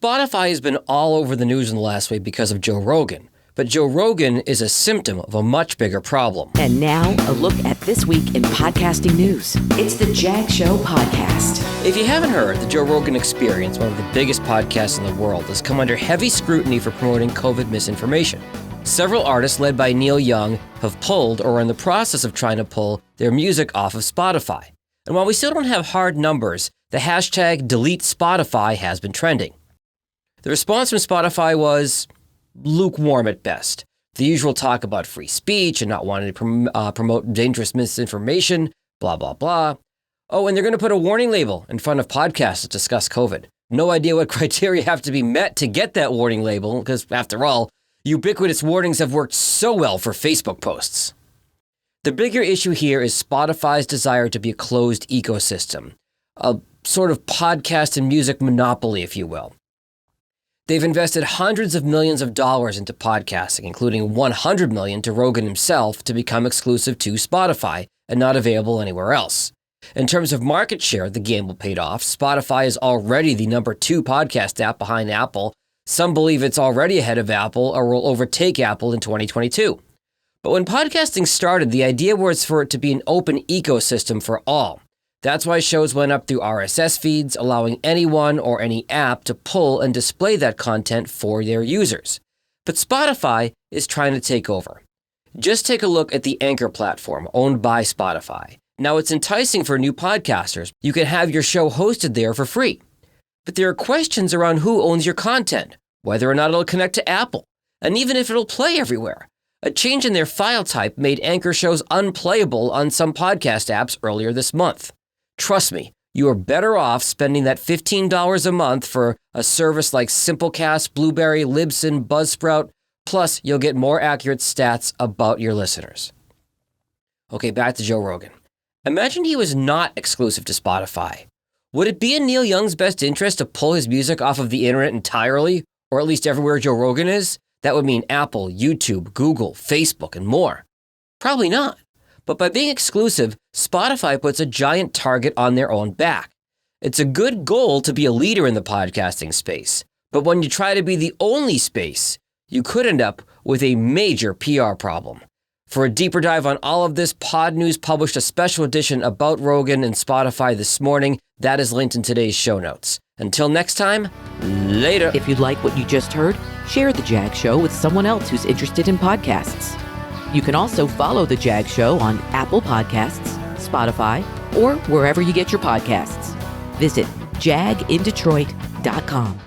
Spotify has been all over the news in the last week because of Joe Rogan. But Joe Rogan is a symptom of a much bigger problem. And now, a look at this week in podcasting news. It's the Jag Show podcast. If you haven't heard, the Joe Rogan Experience, one of the biggest podcasts in the world, has come under heavy scrutiny for promoting COVID misinformation. Several artists, led by Neil Young, have pulled or are in the process of trying to pull their music off of Spotify. And while we still don't have hard numbers, the hashtag #DeleteSpotify has been trending. The response from Spotify was lukewarm at best. The usual talk about free speech and not wanting to promote dangerous misinformation, blah, blah, blah. Oh, and they're going to put a warning label in front of podcasts that discuss COVID. No idea what criteria have to be met to get that warning label, because after all, ubiquitous warnings have worked so well for Facebook posts. The bigger issue here is Spotify's desire to be a closed ecosystem, a sort of podcast and music monopoly, if you will. They've invested hundreds of millions of dollars into podcasting, including $100 million to Rogan himself to become exclusive to Spotify and not available anywhere else. In terms of market share, the gamble paid off. Spotify is already the number 2 podcast app behind Apple. Some believe it's already ahead of Apple or will overtake Apple in 2022. But when podcasting started, the idea was for it to be an open ecosystem for all. That's why shows went up through RSS feeds, allowing anyone or any app to pull and display that content for their users. But Spotify is trying to take over. Just take a look at the Anchor platform owned by Spotify. Now, it's enticing for new podcasters. You can have your show hosted there for free. But there are questions around who owns your content, whether or not it'll connect to Apple, and even if it'll play everywhere. A change in their file type made Anchor shows unplayable on some podcast apps earlier this month. Trust me, you are better off spending that $15 a month for a service like Simplecast, Blueberry, Libsyn, Buzzsprout, plus you'll get more accurate stats about your listeners. Okay, back to Joe Rogan. Imagine he was not exclusive to Spotify. Would it be in Neil Young's best interest to pull his music off of the internet entirely, or at least everywhere Joe Rogan is? That would mean Apple, YouTube, Google, Facebook, and more. Probably not. But by being exclusive, Spotify puts a giant target on their own back. It's a good goal to be a leader in the podcasting space, but when you try to be the only space, you could end up with a major PR problem. For a deeper dive on all of this, Pod News published a special edition about Rogan and Spotify this morning. That is linked in today's show notes. Until next time, later. If you like what you just heard, share the Jag Show with someone else who's interested in podcasts. You can also follow The Jag Show on Apple Podcasts, Spotify, or wherever you get your podcasts. Visit jagindetroit.com.